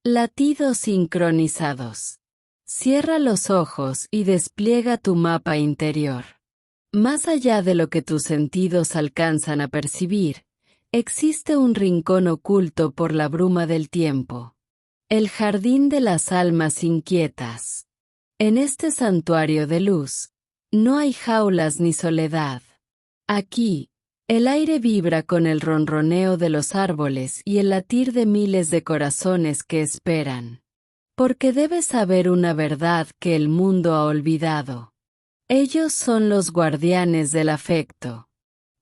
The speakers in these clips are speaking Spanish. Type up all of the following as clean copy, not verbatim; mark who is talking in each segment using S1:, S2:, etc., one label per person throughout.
S1: Latidos sincronizados. Cierra los ojos y despliega tu mapa interior. Más allá de lo que tus sentidos alcanzan a percibir, existe un rincón oculto por la bruma del tiempo. El jardín de las almas inquietas. En este santuario de luz, no hay jaulas ni soledad. Aquí, el aire vibra con el ronroneo de los árboles y el latir de miles de corazones que esperan. Porque debes saber una verdad que el mundo ha olvidado. Ellos son los guardianes del afecto.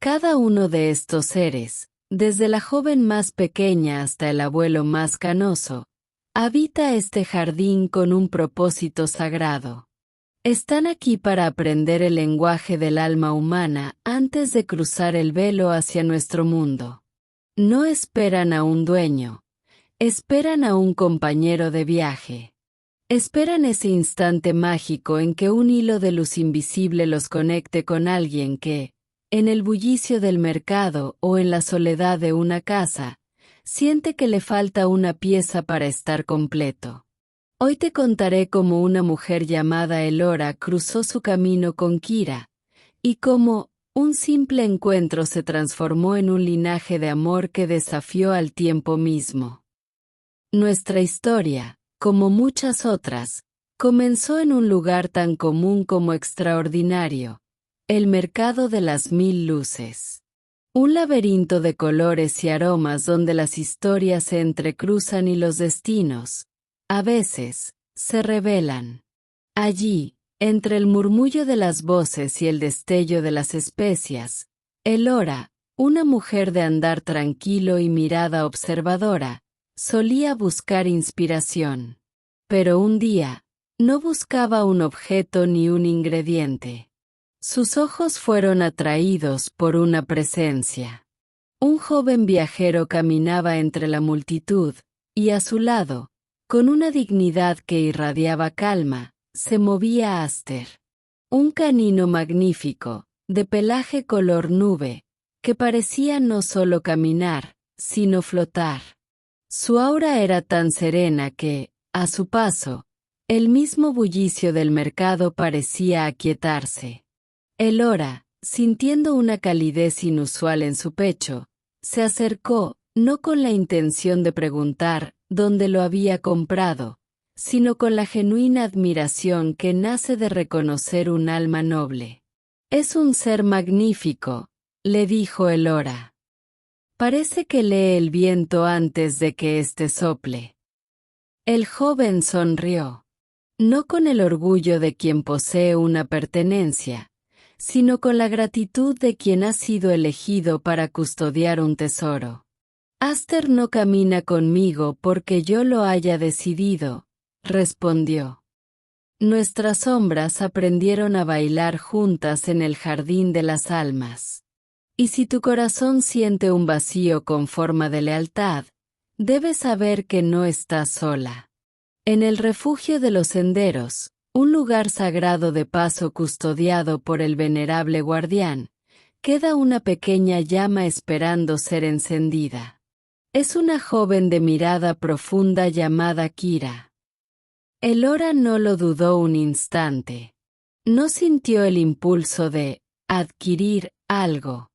S1: Cada uno de estos seres, desde la joven más pequeña hasta el abuelo más canoso, habita este jardín con un propósito sagrado. Están aquí para aprender el lenguaje del alma humana antes de cruzar el velo hacia nuestro mundo. No esperan a un dueño, esperan a un compañero de viaje. Esperan ese instante mágico en que un hilo de luz invisible los conecte con alguien que, en el bullicio del mercado o en la soledad de una casa, siente que le falta una pieza para estar completo. Hoy te contaré cómo una mujer llamada Elora cruzó su camino con Kira, y cómo un simple encuentro se transformó en un linaje de amor que desafió al tiempo mismo. Nuestra historia, como muchas otras, comenzó en un lugar tan común como extraordinario, el mercado de las 1000 luces. Un laberinto de colores y aromas donde las historias se entrecruzan y los destinos, a veces, se revelan. Allí, entre el murmullo de las voces y el destello de las especias, Elora, una mujer de andar tranquilo y mirada observadora, solía buscar inspiración. Pero un día, no buscaba un objeto ni un ingrediente. Sus ojos fueron atraídos por una presencia. Un joven viajero caminaba entre la multitud, y a su lado, con una dignidad que irradiaba calma, se movía Aster. Un canino magnífico, de pelaje color nube, que parecía no solo caminar, sino flotar. Su aura era tan serena que, a su paso, el mismo bullicio del mercado parecía aquietarse. Elora, sintiendo una calidez inusual en su pecho, se acercó, no con la intención de preguntar dónde lo había comprado, sino con la genuina admiración que nace de reconocer un alma noble. «Es un ser magnífico», le dijo Elora. «Parece que lee el viento antes de que éste sople». El joven sonrió. No con el orgullo de quien posee una pertenencia, sino con la gratitud de quien ha sido elegido para custodiar un tesoro. «Aster no camina conmigo porque yo lo haya decidido», respondió. «Nuestras sombras aprendieron a bailar juntas en el jardín de las almas. Y si tu corazón siente un vacío con forma de lealtad, debes saber que no estás sola. En el refugio de los senderos, un lugar sagrado de paso custodiado por el venerable guardián, queda una pequeña llama esperando ser encendida. Es una joven de mirada profunda llamada Kira». Elora no lo dudó un instante. No sintió el impulso de adquirir algo.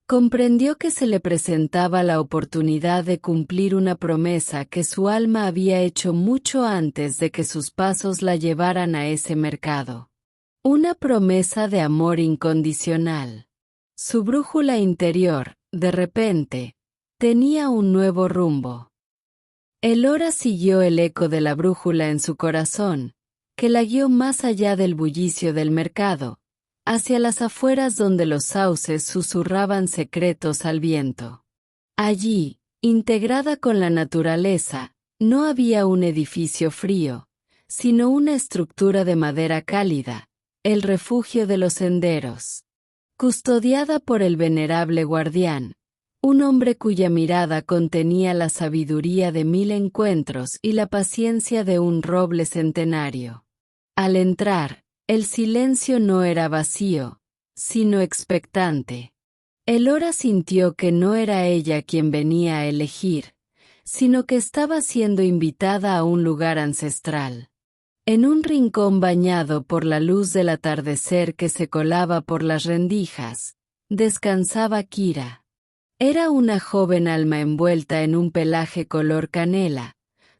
S1: Comprendió que se le presentaba la oportunidad de cumplir una promesa que su alma había hecho mucho antes de que sus pasos la llevaran a ese mercado. Una promesa de amor incondicional. Su brújula interior, de repente, tenía un nuevo rumbo. Elora siguió el eco de la brújula en su corazón, que la guió más allá del bullicio del mercado, hacia las afueras donde los sauces susurraban secretos al viento. Allí, integrada con la naturaleza, no había un edificio frío, sino una estructura de madera cálida, el refugio de los senderos. Custodiada por el venerable guardián, un hombre cuya mirada contenía la sabiduría de 1000 encuentros y la paciencia de un roble centenario. Al entrar, el silencio no era vacío, sino expectante. Elora sintió que no era ella quien venía a elegir, sino que estaba siendo invitada a un lugar ancestral. En un rincón bañado por la luz del atardecer que se colaba por las rendijas, descansaba Kira. Era una joven alma envuelta en un pelaje color canela,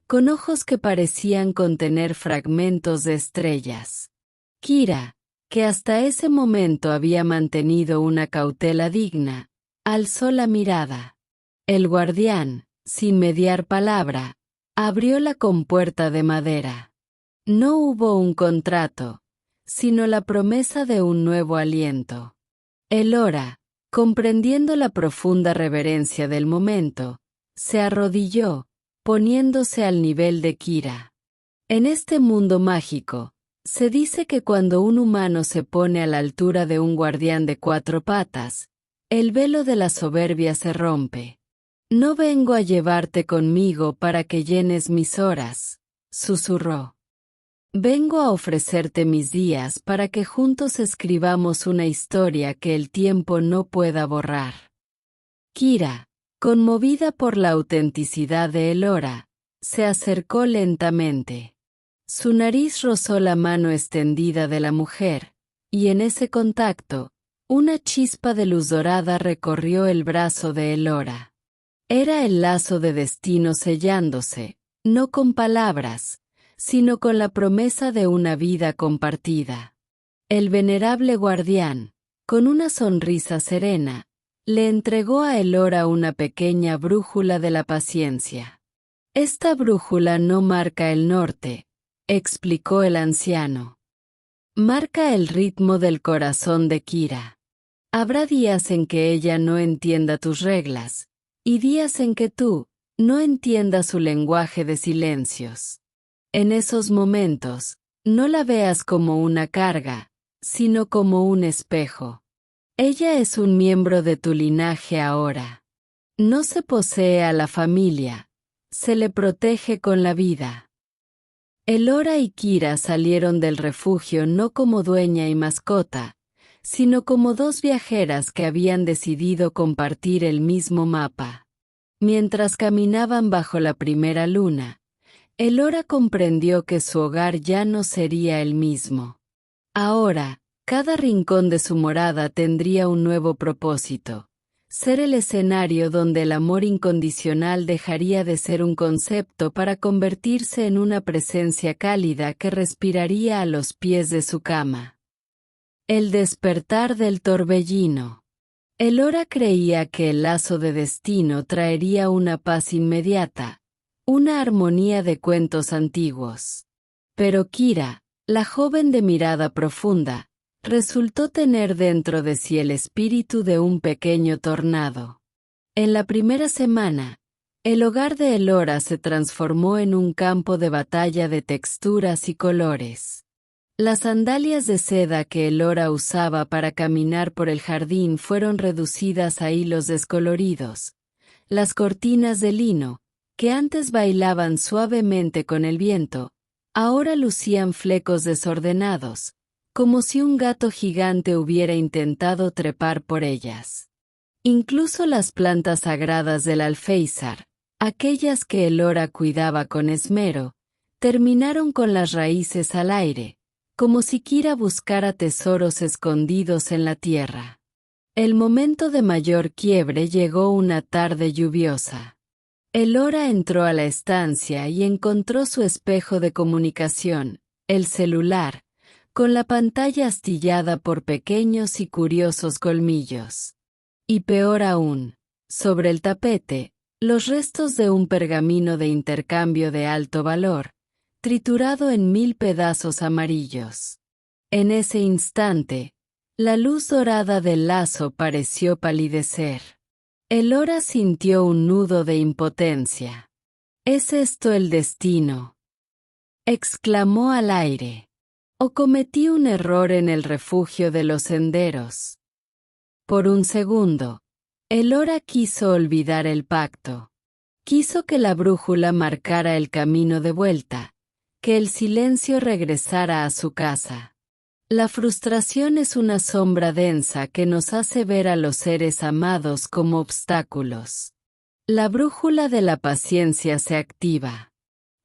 S1: con ojos que parecían contener fragmentos de estrellas. Kira, que hasta ese momento había mantenido una cautela digna, alzó la mirada. El guardián, sin mediar palabra, abrió la compuerta de madera. No hubo un contrato, sino la promesa de un nuevo aliento. Elora, comprendiendo la profunda reverencia del momento, se arrodilló, poniéndose al nivel de Kira. En este mundo mágico, se dice que cuando un humano se pone a la altura de un guardián de 4 patas, el velo de la soberbia se rompe. No vengo a llevarte conmigo para que llenes mis horas, susurró. Vengo a ofrecerte mis días para que juntos escribamos una historia que el tiempo no pueda borrar. Kira, conmovida por la autenticidad de Elora, se acercó lentamente. Su nariz rozó la mano extendida de la mujer, y en ese contacto, una chispa de luz dorada recorrió el brazo de Elora. Era el lazo de destino sellándose, no con palabras, sino con la promesa de una vida compartida. El venerable guardián, con una sonrisa serena, le entregó a Elora una pequeña brújula de la paciencia. Esta brújula no marca el norte, explicó el anciano. Marca el ritmo del corazón de Kira. Habrá días en que ella no entienda tus reglas, y días en que tú no entiendas su lenguaje de silencios. En esos momentos, no la veas como una carga, sino como un espejo. Ella es un miembro de tu linaje ahora. No se posee a la familia, se le protege con la vida. Elora y Kira salieron del refugio no como dueña y mascota, sino como 2 viajeras que habían decidido compartir el mismo mapa. Mientras caminaban bajo la primera luna, Elora comprendió que su hogar ya no sería el mismo. Ahora, cada rincón de su morada tendría un nuevo propósito: ser el escenario donde el amor incondicional dejaría de ser un concepto para convertirse en una presencia cálida que respiraría a los pies de su cama. El despertar del torbellino. Elora creía que el lazo de destino traería una paz inmediata, una armonía de cuentos antiguos. Pero Kira, la joven de mirada profunda, resultó tener dentro de sí el espíritu de un pequeño tornado. En la primera semana, el hogar de Elora se transformó en un campo de batalla de texturas y colores. Las sandalias de seda que Elora usaba para caminar por el jardín fueron reducidas a hilos descoloridos. Las cortinas de lino, que antes bailaban suavemente con el viento, ahora lucían flecos desordenados, como si un gato gigante hubiera intentado trepar por ellas. Incluso las plantas sagradas del alféizar, aquellas que Elora cuidaba con esmero, terminaron con las raíces al aire, como si Kira buscara tesoros escondidos en la tierra. El momento de mayor quiebre llegó una tarde lluviosa. Elora entró a la estancia y encontró su espejo de comunicación, el celular, con la pantalla astillada por pequeños y curiosos colmillos. Y peor aún, sobre el tapete, los restos de un pergamino de intercambio de alto valor, triturado en 1000 pedazos amarillos. En ese instante, la luz dorada del lazo pareció palidecer. Elora sintió un nudo de impotencia. ¿Es esto el destino?, exclamó al aire. ¿O cometí un error en el refugio de los senderos? Por un segundo, Elora quiso olvidar el pacto. Quiso que la brújula marcara el camino de vuelta, que el silencio regresara a su casa. La frustración es una sombra densa que nos hace ver a los seres amados como obstáculos. La brújula de la paciencia se activa.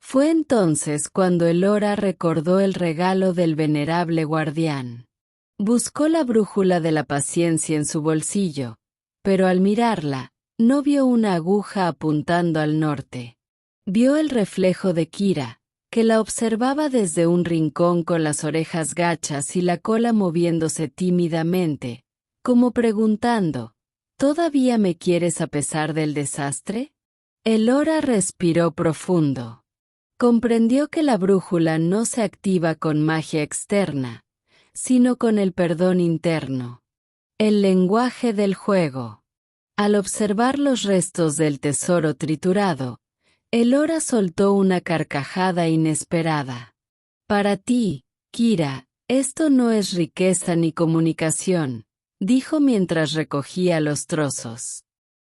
S1: Fue entonces cuando Elora recordó el regalo del venerable guardián. Buscó la brújula de la paciencia en su bolsillo, pero al mirarla, no vio una aguja apuntando al norte. Vio el reflejo de Kira, que la observaba desde un rincón con las orejas gachas y la cola moviéndose tímidamente, como preguntando, ¿todavía me quieres a pesar del desastre? Elora respiró profundo. Comprendió que la brújula no se activa con magia externa, sino con el perdón interno. El lenguaje del juego. Al observar los restos del tesoro triturado, Elora soltó una carcajada inesperada. Para ti, Kira, esto no es riqueza ni comunicación, dijo mientras recogía los trozos.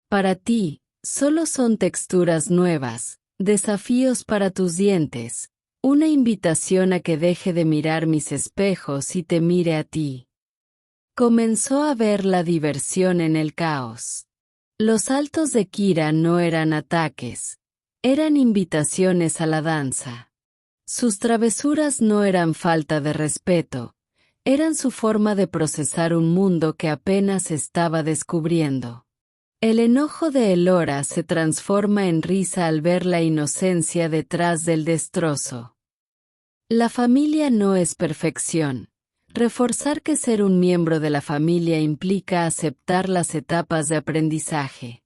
S1: Para ti, solo son texturas nuevas, desafíos para tus dientes, una invitación a que deje de mirar mis espejos y te mire a ti. Comenzó a ver la diversión en el caos. Los saltos de Kira no eran ataques, eran invitaciones a la danza. Sus travesuras no eran falta de respeto, eran su forma de procesar un mundo que apenas estaba descubriendo. El enojo de Elora se transforma en risa al ver la inocencia detrás del destrozo. La familia no es perfección. Reforzar que ser un miembro de la familia implica aceptar las etapas de aprendizaje.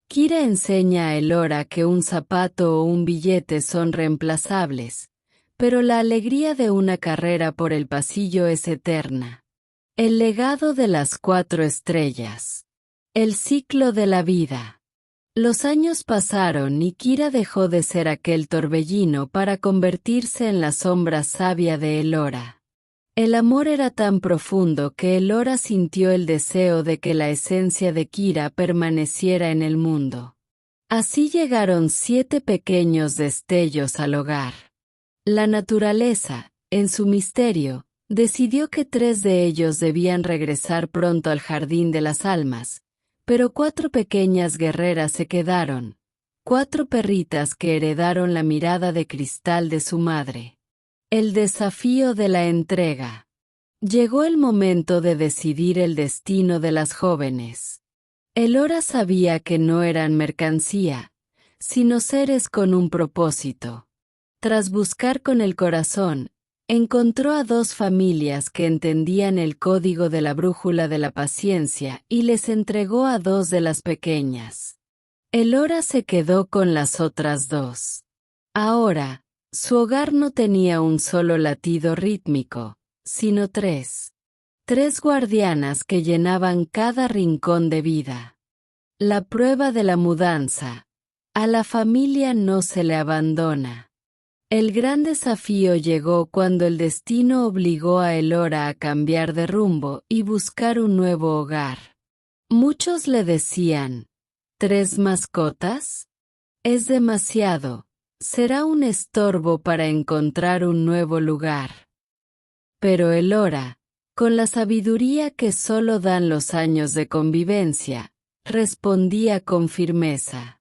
S1: Kira enseña a Elora que un zapato o un billete son reemplazables, pero la alegría de una carrera por el pasillo es eterna. El legado de las 4 estrellas. El ciclo de la vida. Los años pasaron y Kira dejó de ser aquel torbellino para convertirse en la sombra sabia de Elora. El amor era tan profundo que Elora sintió el deseo de que la esencia de Kira permaneciera en el mundo. Así llegaron 7 pequeños destellos al hogar. La naturaleza, en su misterio, decidió que 3 de ellos debían regresar pronto al jardín de las almas, pero 4 pequeñas guerreras se quedaron, 4 perritas que heredaron la mirada de cristal de su madre. El desafío de la entrega. Llegó el momento de decidir el destino de las jóvenes. Elora sabía que no eran mercancía, sino seres con un propósito. Tras buscar con el corazón, encontró a 2 familias que entendían el código de la brújula de la paciencia y les entregó a 2 de las pequeñas. Elora se quedó con las otras 2. Ahora, su hogar no tenía un solo latido rítmico, sino 3. 3 guardianas que llenaban cada rincón de vida. La prueba de la mudanza. A la familia no se le abandona. El gran desafío llegó cuando el destino obligó a Elora a cambiar de rumbo y buscar un nuevo hogar. Muchos le decían, ¿3 mascotas? Es demasiado. Será un estorbo para encontrar un nuevo lugar. Pero Elora, con la sabiduría que solo dan los años de convivencia, respondía con firmeza.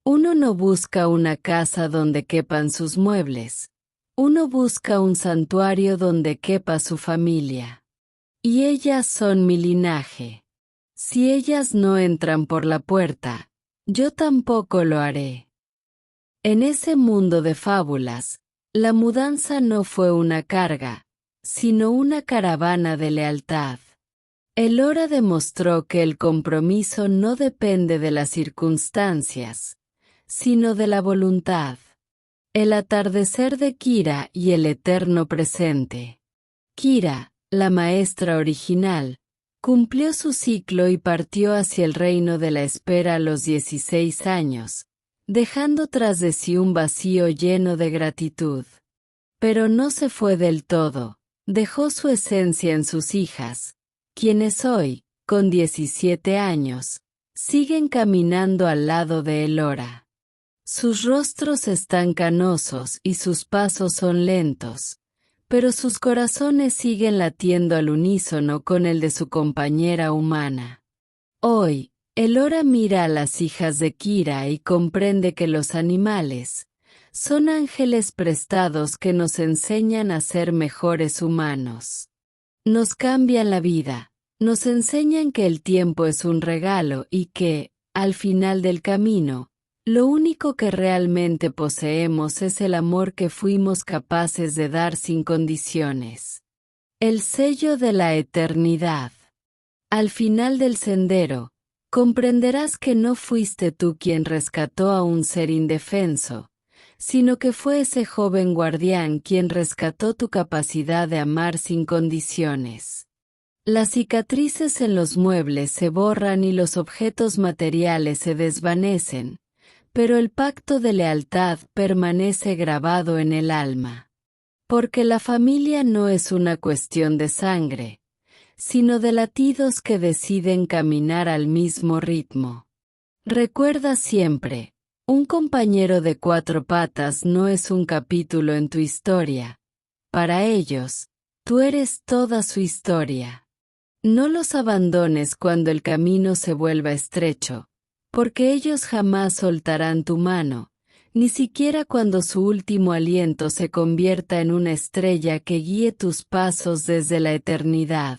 S1: Uno no busca una casa donde quepan sus muebles. Uno busca un santuario donde quepa su familia. Y ellas son mi linaje. Si ellas no entran por la puerta, yo tampoco lo haré. En ese mundo de fábulas, la mudanza no fue una carga, sino una caravana de lealtad. Elora demostró que el compromiso no depende de las circunstancias, sino de la voluntad. El atardecer de Kira y el eterno presente. Kira, la maestra original, cumplió su ciclo y partió hacia el reino de la espera a los 16 años. Dejando tras de sí un vacío lleno de gratitud. Pero no se fue del todo, dejó su esencia en sus hijas, quienes hoy, con 17 años, siguen caminando al lado de Elora. Sus rostros están canosos y sus pasos son lentos, pero sus corazones siguen latiendo al unísono con el de su compañera humana. Hoy, Elora mira a las hijas de Kira y comprende que los animales son ángeles prestados que nos enseñan a ser mejores humanos. Nos cambian la vida, nos enseñan que el tiempo es un regalo y que, al final del camino, lo único que realmente poseemos es el amor que fuimos capaces de dar sin condiciones. El sello de la eternidad. Al final del sendero, comprenderás que no fuiste tú quien rescató a un ser indefenso, sino que fue ese joven guardián quien rescató tu capacidad de amar sin condiciones. Las cicatrices en los muebles se borran y los objetos materiales se desvanecen, pero el pacto de lealtad permanece grabado en el alma. Porque la familia no es una cuestión de sangre, sino de latidos que deciden caminar al mismo ritmo. Recuerda siempre, un compañero de 4 patas no es un capítulo en tu historia. Para ellos, tú eres toda su historia. No los abandones cuando el camino se vuelva estrecho, porque ellos jamás soltarán tu mano, ni siquiera cuando su último aliento se convierta en una estrella que guíe tus pasos desde la eternidad.